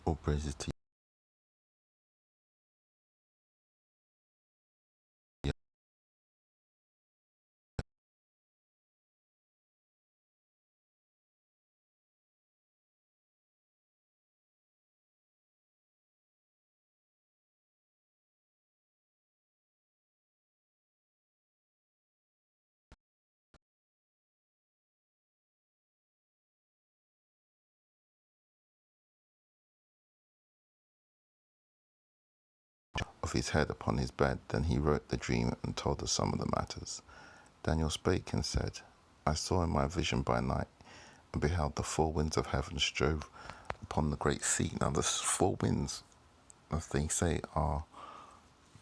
All praises to you. Of his head upon his bed. Then he wrote the dream and told us some of the matters. Daniel spake and said, I saw in my vision by night, and beheld the four winds of heaven strove upon the great sea. Now the four winds, as they say, are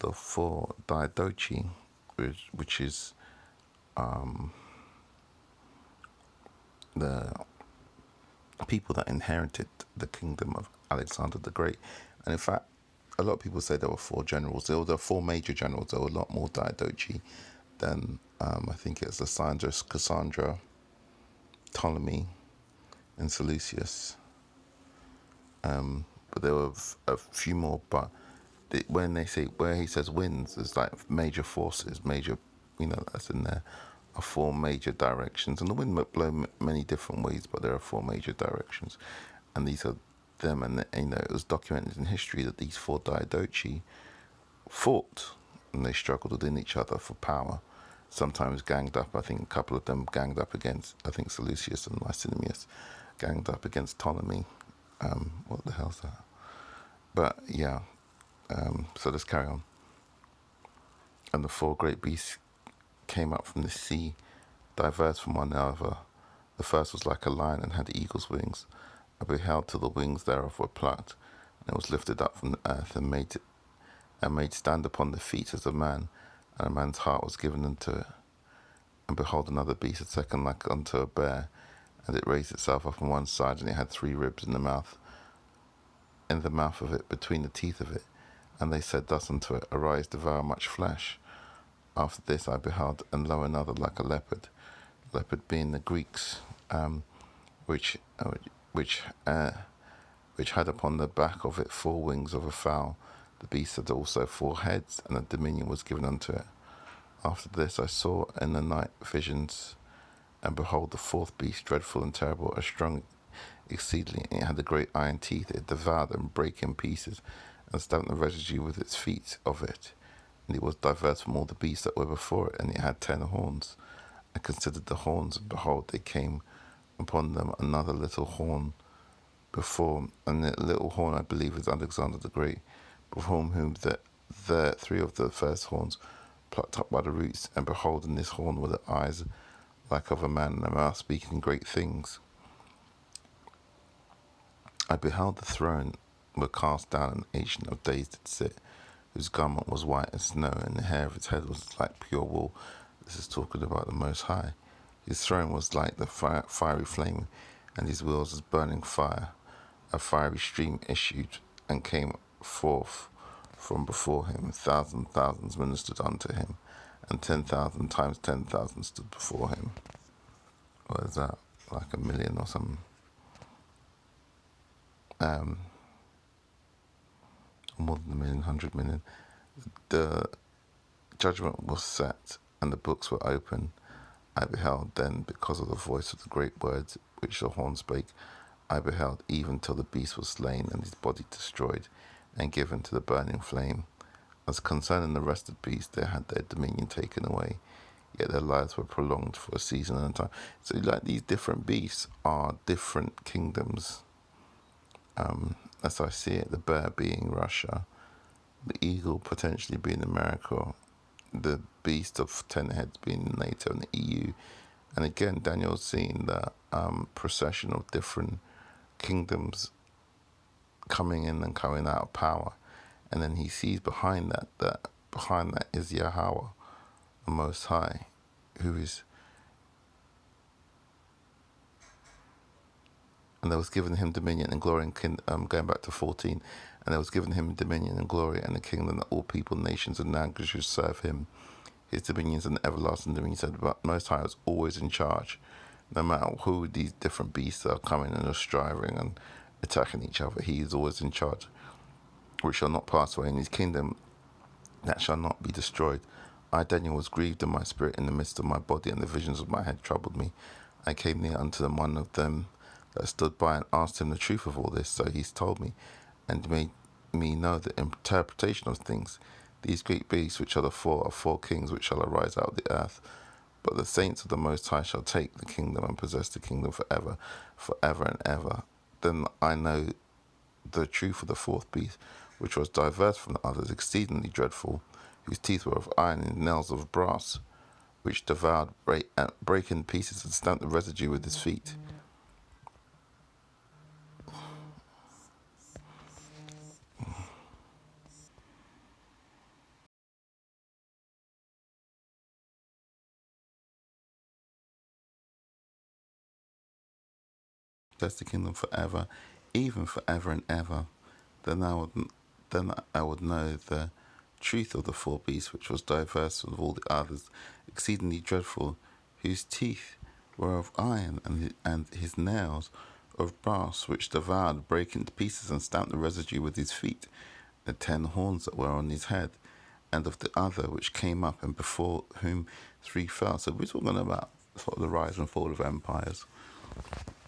the four Diadochi, which is the people that inherited the kingdom of Alexander the Great. And in fact, a lot of people say there were four generals. There were four major generals. There were a lot more Diadochi than I think it's Lysandra, Cassandra, Ptolemy, and Seleucus. But there were a few more. But when they say, where he says winds, it's like major forces, major, that's in there, are four major directions. And the wind might blow many different ways, but there are four major directions. And these are them. And, it was documented in history that these four Diadochi fought and they struggled within each other for power. Sometimes ganged up. I think a couple of them ganged up against, I think Seleucus and Licinius ganged up against Ptolemy. What the hell's that? But yeah, so let's carry on. And the four great beasts came up from the sea, diverse from one another. The first was like a lion and had eagle's wings. I beheld till the wings thereof were plucked, and it was lifted up from the earth and made stand upon the feet as a man, and a man's heart was given unto it. And behold, another beast, a second like unto a bear, and it raised itself up on one side, and it had three ribs in the mouth of it, between the teeth of it. And they said thus unto it, Arise, devour much flesh. After this I beheld, and lo, another like a leopard being the Greeks, which had upon the back of it four wings of a fowl. The beast had also four heads, and a dominion was given unto it. After this I saw in the night visions, and behold, the fourth beast, dreadful and terrible, a strong exceedingly, and it had the great iron teeth. It devoured and brake in pieces, and stamped the residue with its feet of it. And it was diverse from all the beasts that were before it, and it had 10 horns. I considered the horns, and behold, they came upon them another little horn before, and the little horn, I believe, is Alexander the Great, before whom the three of the first horns plucked up by the roots. And behold, in this horn were the eyes like of a man, and a mouth speaking great things. I beheld the throne were cast down, and an ancient of days did sit, whose garment was white as snow, and the hair of his head was like pure wool. This is talking about the Most High. His throne was like the fiery flame, and his wheels as burning fire. A fiery stream issued and came forth from before him. Thousands ministered unto him, and 10,000 times 10,000 stood before him. What is that? Like a million or something? More than a million, 100 million. The judgment was set, and the books were open. I beheld then, because of the voice of the great words which the horn spake, I beheld even till the beast was slain, and his body destroyed, and given to the burning flame. As concerning the rest of the beasts, they had their dominion taken away, yet their lives were prolonged for a season and a time. So, like, these different beasts are different kingdoms. As I see it, the bear being Russia, the eagle potentially being America, the beast of 10 heads being NATO and the EU. And again, Daniel's seeing the procession of different kingdoms coming in and coming out of power. And then he sees behind that is Yahweh, the Most High, who is, and there was given him dominion and glory and going back to 14, and there was given him dominion and glory and a kingdom that all people, nations, and languages should serve him. His dominion is an everlasting dominion. Said, but Most High is always in charge, no matter who these different beasts are coming and are striving and attacking each other. He is always in charge, which shall not pass away, in his kingdom that shall not be destroyed. I, Daniel, was grieved in my spirit in the midst of my body, and the visions of my head troubled me. I came near unto them, one of them that stood by, and asked him the truth of all this. So he told me, and made me know the interpretation of things. These great beasts, which are four kings, which shall arise out of the earth. But the saints of the Most High shall take the kingdom and possess the kingdom forever, forever and ever. Then I know the truth of the fourth beast, which was diverse from the others, exceedingly dreadful, whose teeth were of iron and nails of brass, which devoured, break in pieces, and stamped the residue with his feet. That's the kingdom forever, even forever and ever. Then I would know the truth of the four beasts, which was diverse from all the others, exceedingly dreadful, whose teeth were of iron, and his nails of brass, which devoured, brake into pieces, and stamped the residue with his feet. The 10 horns that were on his head, and of the other which came up, and before whom 3 fell. So we're talking about sort of the rise and fall of empires,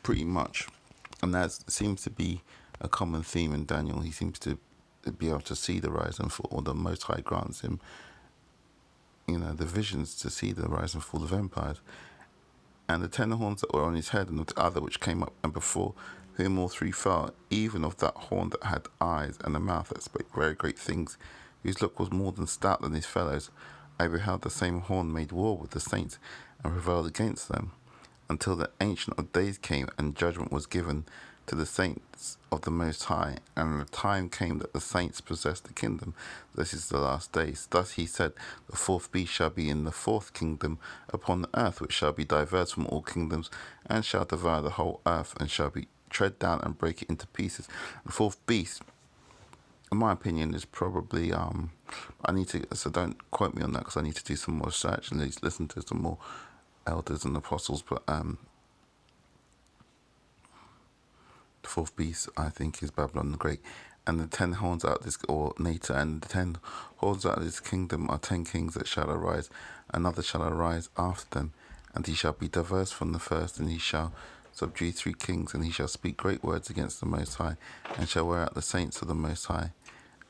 pretty much. And that seems to be a common theme in Daniel. He seems to be able to see the rise and fall, or the Most High grants him, the visions to see the rise and fall of empires. And the 10 horns that were on his head, and of the other which came up, and before whom all 3 fell, even of that horn that had eyes, and a mouth that spake very great things, whose look was more than stout than his fellows. I beheld the same horn made war with the saints, and prevailed against them, until the Ancient of Days came, and judgment was given to the saints of the Most High, and the time came that the saints possessed the kingdom. This is the last days. Thus he said, the fourth beast shall be in the fourth kingdom upon the earth, which shall be diverse from all kingdoms, and shall devour the whole earth, and shall be tread down and break it into pieces. The fourth beast, in my opinion, is probably so don't quote me on that, because I need to do some more research and listen to some more elders and apostles, but the fourth beast, I think, is Babylon the Great. And the 10 horns out of this, or Nata, and the 10 horns out of this kingdom are 10 kings that shall arise. Another shall arise after them, and he shall be diverse from the first, and he shall subdue 3 kings, and he shall speak great words against the Most High, and shall wear out the saints of the Most High,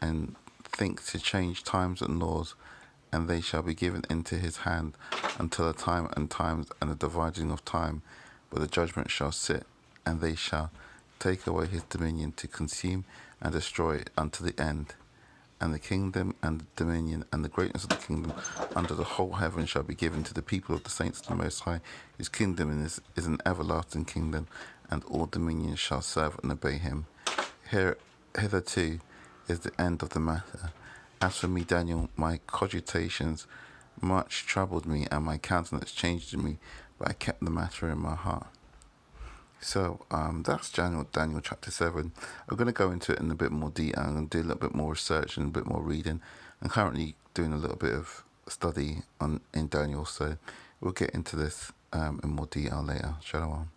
and think to change times and laws, and they shall be given into his hand until a time and times and a dividing of time, but the judgment shall sit, and they shall take away his dominion to consume and destroy it unto the end. And the kingdom and the dominion and the greatness of the kingdom under the whole heaven shall be given to the people of the saints of the Most High, whose kingdom is an everlasting kingdom, and all dominions shall serve and obey him. Hitherto is the end of the matter. As for me, Daniel, my cogitations much troubled me, and my countenance changed in me, but I kept the matter in my heart. So that's Daniel chapter 7. I'm going to go into it in a bit more detail. I'm going to do a little bit more research and a bit more reading. I'm currently doing a little bit of study in Daniel, so we'll get into this in more detail later. Shalom.